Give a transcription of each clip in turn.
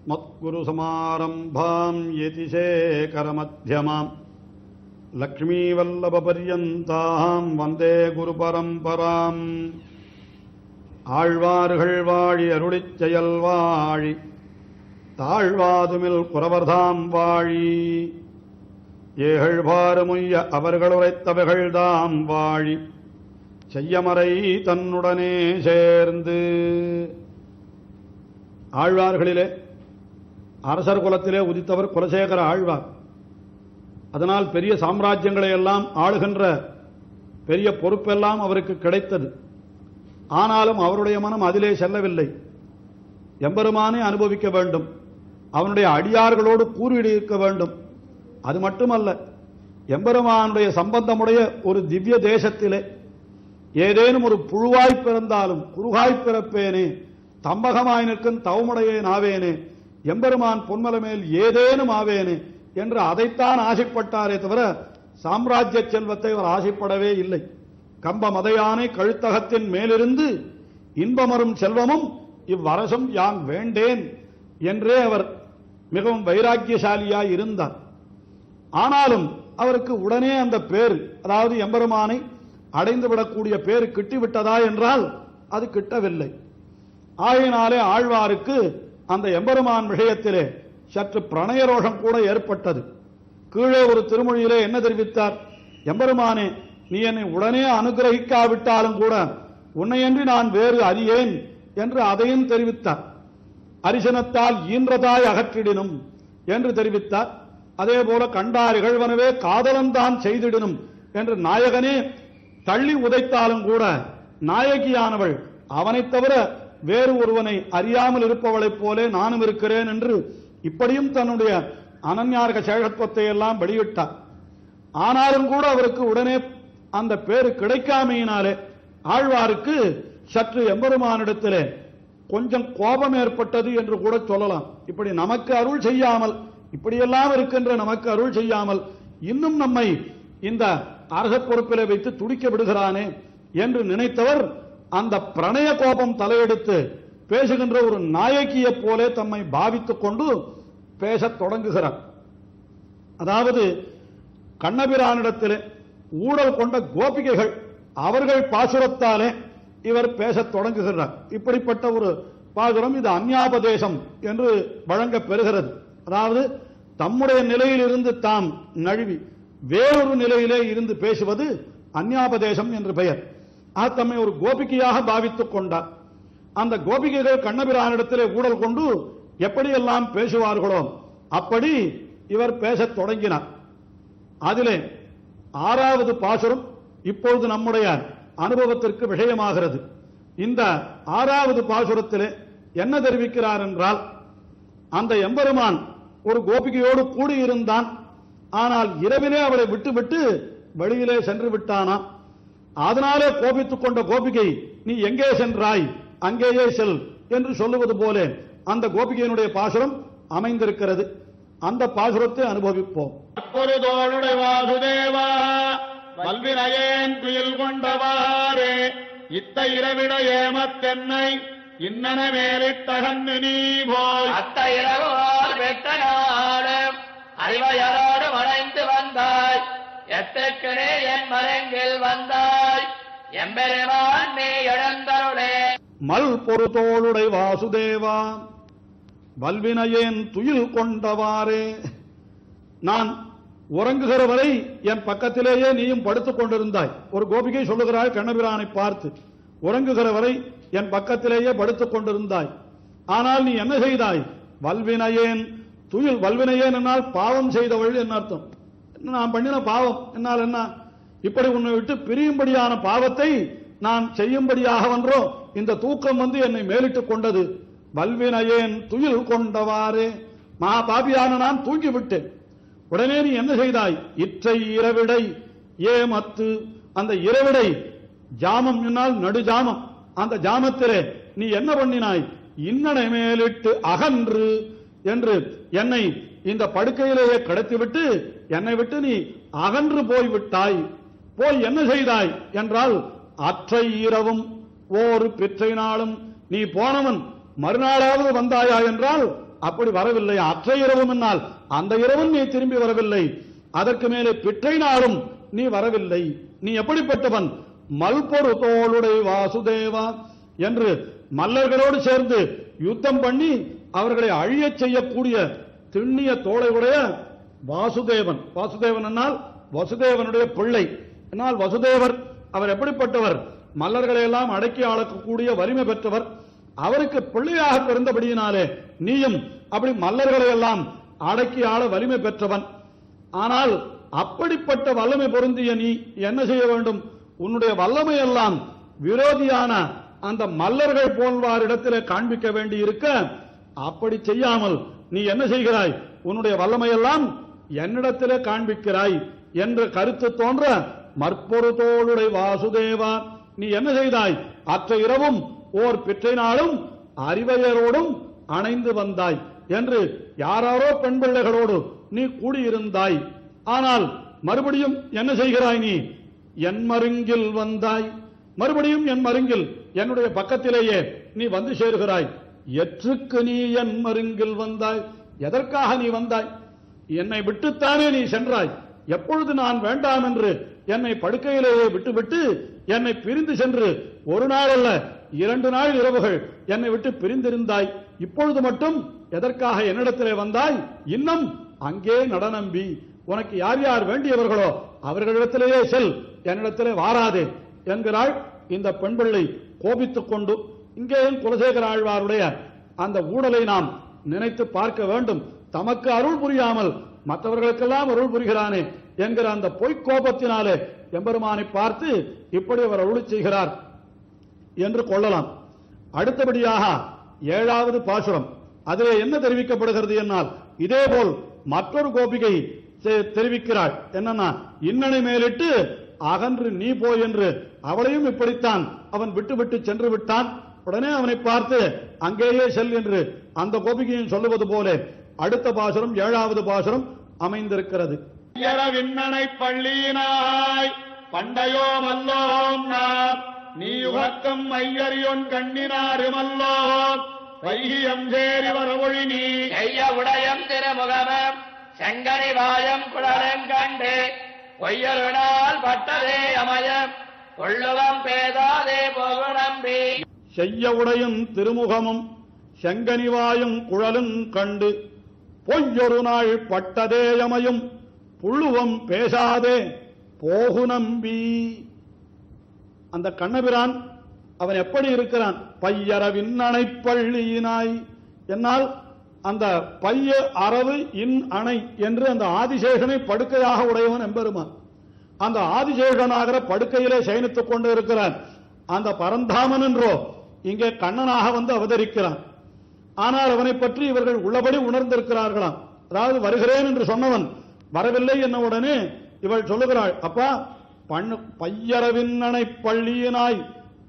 மத்குருசமாரம்பாம் யதிசேகரமத்யமாம் லக்ஷ்மீவல்லபபர்யந்தாம் வந்தே குருபரம்பராம். ஆழ்வார்கள் வாழி அருளிச் செயல் வாழி தாழ்வாதுமில் குறவர்தாம் வாழி ஏகழ்வாறுமுய்ய அவர்களுரைத்தவைகள்தாம் வாழி செய்யமறை தன்னுடனே சேர்ந்து. ஆழ்வார்களிலே அரசர் குலத்திலே உதித்தவர் குலசேகர ஆழ்வார். அதனால் பெரிய சாம்ராஜ்யங்களை எல்லாம் ஆளுகின்ற பெரிய பொறுப்பெல்லாம் அவருக்கு கிடைத்தது. ஆனாலும் அவருடைய மனம் அதிலே செல்லவில்லை. எம்பெருமானை அனுபவிக்க வேண்டும், அவனுடைய அடியார்களோடு கூறியிருக்க வேண்டும். அது மட்டுமல்ல, எம்பெருமானுடைய சம்பந்தமுடைய ஒரு திவ்ய தேசத்திலே ஏதேனும் ஒரு புழுவாய் பிறந்தாலும் குறுகாய் பிறப்பேனே, தம்பகமாய் நிற்கும் தவமுடையேன் ஆவேனே, எம்பெருமான் பொன்மலமேல் ஏதேனும் ஆவேனே என்று அதைத்தான் ஆசைப்பட்டாரே தவிர சாம்ராஜ்ய செல்வத்தை அவர் ஆசைப்படவே இல்லை. கம்ப மதையானை கழுத்தகத்தின் மேலிருந்து இன்பமரும் செல்வமும் இவ்வரசும் யான் வேண்டேன் என்றே அவர் மிகவும் வைராக்கியசாலியாய் இருந்தார். ஆனாலும் அவருக்கு உடனே அந்த பேர், அதாவது எம்பெருமானை அடைந்து விடக்கூடிய பேர் கிட்டிவிட்டதா என்றால் அது கிட்டவில்லை. ஆகையினாலே ஆழ்வாருக்கு அந்த எம்பெருமான் விஷயத்திலே சற்று பிரணயரோஷம் கூட ஏற்பட்டது. கீழே ஒரு திருமொழியிலே என்ன தெரிவித்தார்? எம்பெருமானே, நீ என்னை உடனே அனுகிரகிக்காவிட்டாலும் கூட உன்னையன்றி நான் வேறு அறியேன் என்று அதையும் தெரிவித்தார். அரிசனத்தால் ஈன்றதாய் அகற்றிடினும் என்று தெரிவித்தார். அதே போல கண்டார் இகழ்வனவே காதலன்தான் செய்திடனும் என்று நாயகனே தள்ளி உதைத்தாலும் கூட நாயகியானவள் அவனைத் தவிர வேறு ஒருவனை அறியாமல் இருப்பவளைப் போலே நானும் இருக்கிறேன் என்று இப்படியும் தன்னுடைய அனன்யார்க சேஷத்துவத்தை எல்லாம் வெளியிட்டார். ஆனாலும் கூட அவருக்கு உடனே அந்த பேரு கிடைக்காமையினாலே ஆழ்வாருக்கு சற்று எம்பெருமானிடத்திலே கொஞ்சம் கோபம் ஏற்பட்டது என்று கூட சொல்லலாம். இப்படி நமக்கு அருள் செய்யாமல், இப்படியெல்லாம் இருக்கின்ற நமக்கு அருள் செய்யாமல் இன்னும் நம்மை இந்த அரச பொறுப்பிலே வைத்து துடிக்க விடுகிறானே என்று நினைத்தவர் அந்த பிரணய கோபம் தலையெடுத்து பேசுகின்ற ஒரு நாயகியை போலே தம்மை பாவித்துக் கொண்டு பேசத் தொடங்குகிறார். அதாவது கண்ணபிரானிடத்திலே ஊழல் கொண்ட கோபிகைகள் அவர்கள் பாசுரத்தாலே இவர் பேசத் தொடங்குகிறார். இப்படிப்பட்ட ஒரு பாசுரம் இது அந்யாபதேசம் என்று வழங்க பெறுகிறது. அதாவது தம்முடைய நிலையிலிருந்து தாம் நழுவி வேறொரு நிலையிலே இருந்து பேசுவது அந்யாபதேசம் என்று பெயர். தம்மை ஒரு கோபிகையாக பாவித்துக் கொண்டார். அந்த கோபிகைகள் கண்ணபிரானிடத்திலே ஊழல் கொண்டு எப்படியெல்லாம் பேசுவார்களோ அப்படி இவர் பேசத் தொடங்கினார். அதிலே 6வது பாசுரம் இப்பொழுது நம்முடைய அனுபவத்திற்கு விஷயமாகிறது. இந்த 6வது பாசுரத்திலே என்ன தெரிவிக்கிறார் என்றால், அந்த எம்பெருமான் ஒரு கோபிகையோடு கூடியிருந்தான். ஆனால் இரவிலே அவளை விட்டுவிட்டு வெளியிலே சென்று விட்டானா. அதனாலே கோபித்துக் கொண்ட கோபிகை, நீ எங்கே சென்றாய், அங்கேயே செல் என்று சொல்லுவது போல அந்த கோபிகையினுடைய பாசுரம் அமைந்திருக்கிறது. அந்த பாசுரத்தை அனுபவிப்போம். வாசுதேவா வல்வினையேன் துயில் கொண்டவாறே இத்த இரவிட ஏமத்தென்னை இன்னன மேலிட்டகன்னு நீ போய் அத்த இரவோர் வெட்ட நாடு அறிவையரோடு வளைந்து வந்தாய் எத்தற்கனே என் மரங்கில் வந்தாய் எம்பெருமான் நீ எழுந்தருளே. மல் பொறுத்தோளுடை வாசுதேவா வல்வினையேன் துயில் கொண்டவாறே, நான் உறங்குகிற வரை என் பக்கத்திலேயே நீயும் படுத்துக் கொண்டிருந்தாய். ஒரு கோபிகை சொல்லுகிறாள் கண்ணபிரானை பார்த்து, உறங்குகிற வரை என் பக்கத்திலேயே படுத்துக் கொண்டிருந்தாய். ஆனால் நீ என்ன செய்தாய்? வல்வினையேன் துயில். வல்வினையேன் என்னால் பாவம் செய்தவள் என்ன அர்த்தம்? நான் பண்ணின பாவம் என்னால் என்ன? இப்படி உன்னை விட்டு பிரியும்படியான பாவத்தை நான் செய்யும்படியாகவென்றோ இந்த தூக்கம் வந்து என்னை மேலிட்டுக் கொண்டது. வல்வினையேன் துயில் கொண்டவாறே, மகா பாபியான நான் தூங்கிவிட்டேன். உடனே நீ என்ன செய்தாய்? இற்றை இரவிடை ஏமத்து. அந்த இரவிடை ஜாமம் என்னால் நடுஜாமம். அந்த ஜாமத்திலே நீ என்ன பண்ணினாய்? இன்னனை மேலிட்டு அகன்று என்று என்னை இந்த படுக்கையிலேயே கடத்திவிட்டு என்னை விட்டு நீ அகன்று போய்விட்டாய். போய் என்ன செய்தாய் என்றால், அற்றை இரவும் ஓரு பிற்றை நாளும் நீ போனவன் மறுநாளாவது வந்தாயா என்றால் அப்படி வரவில்லை. அற்ற இரவும் என்னால் அந்த இரவும் நீ திரும்பி வரவில்லை, அதற்கு மேலே பிற்றை நாளும் நீ வரவில்லை. நீ எப்படிப்பட்டவன்? மல்பொரு தோளுடை வாசுதேவா என்று மல்லர்களோடு சேர்ந்து யுத்தம் பண்ணி அவர்களை அழியச் செய்யக்கூடிய திண்ணிய தோளை உடைய வாசுதேவன். வாசுதேவன் என்னால் வசுதேவனுடைய பிள்ளை. என்னால் வசுதேவர் அவர் எப்படிப்பட்டவர்? மல்லர்களை எல்லாம் அடக்கி ஆளக்கூடிய வலிமை பெற்றவர். அவருக்கு பிள்ளையாக பிறந்தபடியினாலே நீயும் அப்படி மல்லர்களை எல்லாம் அடக்கி ஆள வலிமை பெற்றவன். ஆனால் அப்படிப்பட்ட வல்லமை பொருந்திய நீ என்ன செய்ய வேண்டும்? உன்னுடைய வல்லமை எல்லாம் விரோதியான அந்த மல்லர்கள் போல்வாரிடத்திலே காண்பிக்க வேண்டி இருக்க, அப்படி செய்யாமல் நீ என்ன செய்கிறாய்? உன்னுடைய வல்லமையெல்லாம் என்னிடத்திலே காண்பிக்கிறாய் என்ற கருத்து தோன்ற மற்பொரு தோளுடை வாசுதேவா நீ என்ன செய்தாய்? அற்ற இரவும் ஓர் பிற்றை நாளும் அறிவையரோடும் அணைந்து வந்தாய் என்று யாரோ பெண் பிள்ளைகளோடு நீ கூடியிருந்தாய். ஆனால் மறுபடியும் என்ன செய்கிறாய்? நீ என் மருங்கில் வந்தாய். மறுபடியும் என் மருங்கில் என்னுடைய பக்கத்திலேயே நீ வந்து சேருகிறாய். எற்றுக்கு நீ என் மருங்கில் வந்தாய்? எதற்காக நீ வந்தாய்? என்னை விட்டுத்தானே நீ சென்றாய். எப்பொழுது நான் வேண்டாம் என்று என்னை படுக்கையிலேயே விட்டுவிட்டு என்னை பிரிந்து சென்று ஒரு நாள் அல்ல 2 நாள் இரவுகள் என்னை விட்டு பிரிந்திருந்தாய். இப்பொழுது மட்டும் எதற்காக என்னிடத்திலே வந்தாய்? இன்னும் அங்கே நடனம்பி உனக்கு யார் யார் வேண்டியவர்களோ அவர்களிடத்திலேயே செல், என்னிடத்திலே வாராதே என்கிறாள் இந்த பெண் பிள்ளை கோபித்துக் கொண்டு. இங்கேயும் குலசேகர ஆழ்வாருடைய அந்த ஊழலை நாம் நினைத்து பார்க்க வேண்டும். தமக்கு அருள் புரியாமல் மற்றவர்களுக்கெல்லாம் அருள் புரிகிறானே என்கிற அந்த பொய்க்கோபத்தினாலே எம்பெருமானை பார்த்து இப்படி அவர் அருள் செய்கிறார் என்று கொள்ளலாம். அடுத்தபடியாக 7வது பாசுரம், அதிலே என்ன தெரிவிக்கப்படுகிறது என்னால் இதேபோல் மற்றொரு கோபிகை தெரிவிக்கிறாள். என்னன்னா, இன்னனை மேலிட்டு அகன்று நீ போய் என்று அவளையும் இப்படித்தான் அவன் விட்டு சென்று விட்டான். உடனே அவனை பார்த்து அங்கேயே செல் என்று அந்த கோபிகையும் சொல்லுவது போல அடுத்த பாசுரம் 7வது பாசுரம் அமைந்திருக்கிறது. விண்ணனை பள்ளியினாய் பண்டையோ மல்லோம் நாம் நீ உகக்கம் ஐயறியொன் கண்ணினாருமல்லோ வைகியம் சேரி வரமொழி நீ செய்ய உடையம் திருமுகமம் செங்கனி வாயம் குழலம் கண்டு பொய்யருனால் பட்டதே அமயம் கொள்ளுவம் பேதாதே போகு நம்பி செய்ய உடையும் திருமுகமும் செங்கனிவாயும் குழலும் கண்டு பொய்யொரு நாள் பட்டதேயமையும் புள்ளுவம் பேசாதே போகு நம்பி. அந்த கண்ணபிரான் அவன் எப்படி இருக்கிறான்? பையர விண்ணணை பள்ளியினாய் என்னால் அந்த பைய அரவு இன் அணை என்று அந்த ஆதிசேஷனை படுக்கையாக உடையவன் எம்பெருமான். அந்த ஆதிசேஷனாகிற படுக்கையிலே சயனித்துக் கொண்டு இருக்கிறான். அந்த பரந்தாமன் என்றோ இங்கே கண்ணனாக வந்து அவதரிக்கிறான். ஆனால் அவனை பற்றி இவர்கள் உள்ளபடி உணர்ந்திருக்கிறார்களாம். அதாவது வருகிறேன் என்று சொன்னவன் வரவில்லை என்ன உடனே இவள் சொல்லுகிறாள், அப்பா பையரவின்னனை பள்ளியினாய்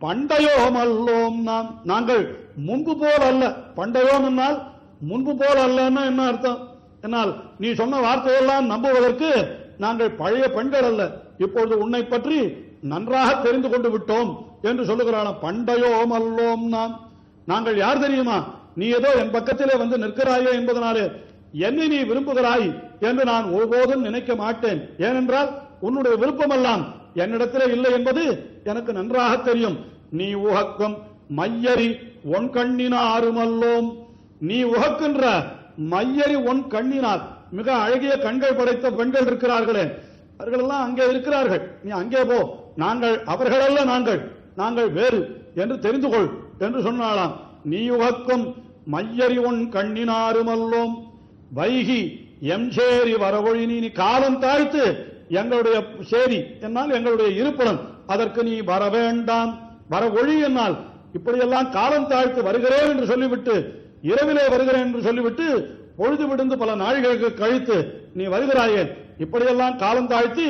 பண்டையோம் அல்லோம் நாம், நாங்கள் முன்பு போல் அல்ல. பண்டையோம் என்னால் முன்பு போல் அல்லன்னா என்ன அர்த்தம்? என்னால் நீ சொன்ன வார்த்தையெல்லாம் நம்புவதற்கு நாங்கள் பழைய பெண்கள் அல்ல, இப்பொழுது உன்னை பற்றி நன்றாக தெரிந்து கொண்டு விட்டோம் என்று சொல்லுகிறாளாம். பண்டையோம் அல்லோம் நாம், நாங்கள் யார் தெரியுமா? நீ ஏதோ என் பக்கத்திலே வந்து நிற்கிறாயே என்பதனாலே என்னை நீ விரும்புகிறாய் என்று நான் ஒருபோதும் நினைக்க மாட்டேன். ஏனென்றால் உன்னுடைய விருப்பமெல்லாம் என்னிடத்திலே இல்லை என்பது எனக்கு நன்றாக தெரியும். நீ உகக்கும் மையரி ஒன் கண்ணினாருமல்லோம், நீ உகக்கின்ற மையரி ஒன் கண்ணினார், மிக அழகிய கண்கள் படைத்த பெண்கள் இருக்கிறார்களே, அவர்களெல்லாம் அங்கே இருக்கிறார்கள், நீ அங்கே போ, நாங்கள் அவர்களல்ல, நாங்கள் வேறு என்று தெரிந்து கொள் என்று சொன்னாலாம். நீ உகக்கும் மையரி ஒன் கண்ணினாருமல்லோம் வைகி எம் சேரி வரவொழி நீ காலம் தாழ்த்து எங்களுடைய சேரி என்னால் எங்களுடைய இருப்பிடம் அதற்கு நீ வர வேண்டாம். வர ஒழி என்னால் இப்படியெல்லாம் காலம் தாழ்த்து வருகிறேன் என்று சொல்லிவிட்டு இரவிலே வருகிறேன் என்று சொல்லிவிட்டு பொழுது விடுந்து பல நாழிகளுக்கு கழித்து நீ வருகிறாயே, இப்படியெல்லாம் காலம் தாழ்த்தி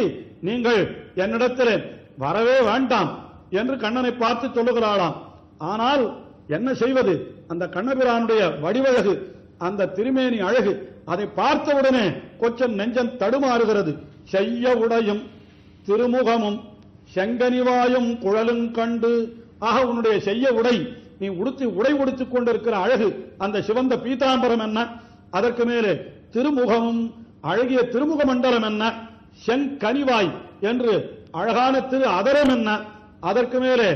நீங்கள் என்னிடத்தில் வரவே வேண்டாம் என்று கண்ணனை பார்த்து சொல்லுகிறாளாம். ஆனால் என்ன செய்வது? அந்த கண்ணபிரானுடைய வடிவழகு, அந்த திருமேனி அழகு, அதை பார்த்தவுடனே கொஞ்சம் நெஞ்சம் தடுமாறுகிறது. செய்ய உடையும் திருமுகமும் செங்கனிவாயும் குழலும் கண்டு, ஆக உன்னுடைய செய்ய உடை நீ உடை உடுத்திக் கொண்டிருக்கிற அழகு அந்த சிவந்த பீதாம்பரம் என்ன, அதற்கு மேலே திருமுகமும் அழகிய திருமுக மண்டலம் என்ன, செங்கனிவாய் என்று அழகான திரு அதரம் என்ன, அதற்கு மேலே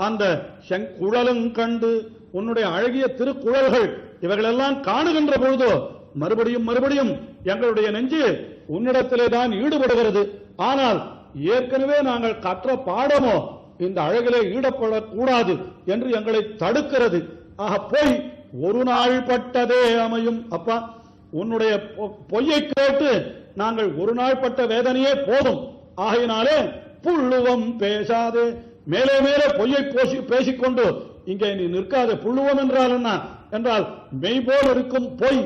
அந்த செங்குழலும் கண்டு உன்னுடைய அழகிய திருக்குழல்கள் இவைகளெல்லாம் காணுகின்ற பொழுதோ மறுபடியும் மறுபடியும் எங்களுடைய நெஞ்சு உன்னிடத்திலே தான் ஈடுபடுகிறது. ஆனால் ஏற்கனவே நாங்கள் கற்ற பாடமோ இந்த அழகிலே ஈடுபடக்கூடாது என்று எங்களை தடுக்கிறது. ஆக போய் ஒரு நாள் பட்டதே அமையும். அப்பா, உன்னுடைய பொய்யை கேட்டு நாங்கள் ஒரு நாள் பட்ட வேதனையே போதும். ஆகையினாலே புள்ளுவம் பேசாது, மேலே மேலே பொய்யை பேசிக்கொண்டு இங்கே நீ நிற்காது. புள்ளுவம் என்றால் என்ன என்றால் மெய்போல் இருக்கும் பொய்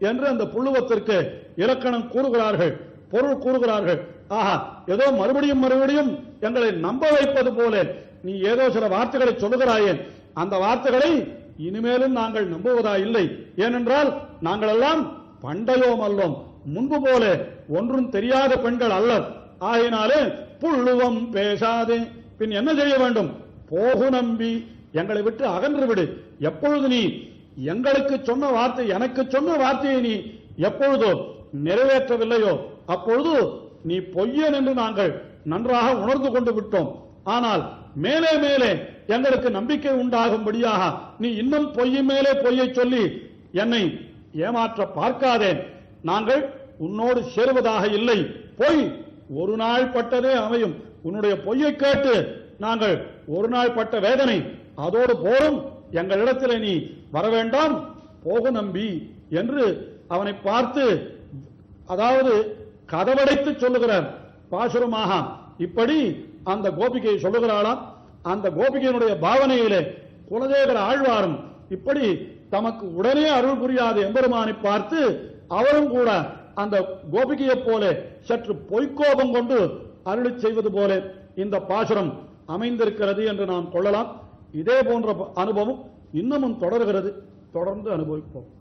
என்று அந்த புள்ளுவத்திற்கு இலக்கணம் கூறுகிறார்கள், பொருள் கூறுகிறார்கள். ஆஹா, ஏதோ மறுபடியும் மறுபடியும் எங்களை நம்ப வைப்பது போல நீ ஏதோ சில வார்த்தைகளை சொல்லுகிறாயே, அந்த வார்த்தைகளை இனிமேலும் நாங்கள் நம்புவதா இல்லை. ஏனென்றால் நாங்கள் எல்லாம் பண்டையோம் அல்லோம், முன்பு போல ஒன்றும் தெரியாத பெண்கள் அல்ல. ஆகினாலே புள்ளுவம் பேசாதே, பின் என்ன செய்ய வேண்டும்? போகு நம்பி எங்களை விட்டு அகன்று விடு. எப்பொழுது நீ எங்களுக்கு சொன்ன வார்த்தை, எனக்கு சொன்ன வார்த்தையை நீ எப்பொழுதோ நிறைவேற்றவில்லையோ அப்பொழுது நீ பொய்யன் என்று நாங்கள் நன்றாக உணர்ந்து கொண்டு விட்டோம். ஆனால் மேலே மேலே எங்களுக்கு நம்பிக்கை உண்டாகும்படியாக நீ இன்னும் பொய் மேலே பொய்யை சொல்லி என்னை ஏமாற்ற பார்க்காதே. நாங்கள் உன்னோடு சேருவதாக இல்லை. பொய் ஒரு நாள் பட்டதே அமையும். உன்னுடைய பொய்யை கேட்டு நாங்கள் ஒரு நாள் பட்ட வேதனை அதோடு போரும். எங்களிடத்தில் நீ வர வேண்டாம், போகு நம்பி என்று அவனை பார்த்து, அதாவது கதவடைத்து சொல்லுகிறார் பாசுரமாக. இப்படி அந்த கோபிகை சொல்லுகிறாளாம். அந்த கோபிகையினுடைய பாவனையிலே குலசேகர ஆழ்வாரும் இப்படி தமக்கு உடனே அருள் புரியாத எம்பெருமானை பார்த்து அவரும் கூட அந்த கோபிகையைப் போல சற்று பொய்க்கோபம் கொண்டு அருளி செய்வது போல இந்த பாசுரம் அமைந்திருக்கிறது என்று நாம் கொள்ளலாம். இதே போன்ற அனுபவம் இன்னமும் தொடர்கிறது. தொடர்ந்து அனுபவிப்போம்.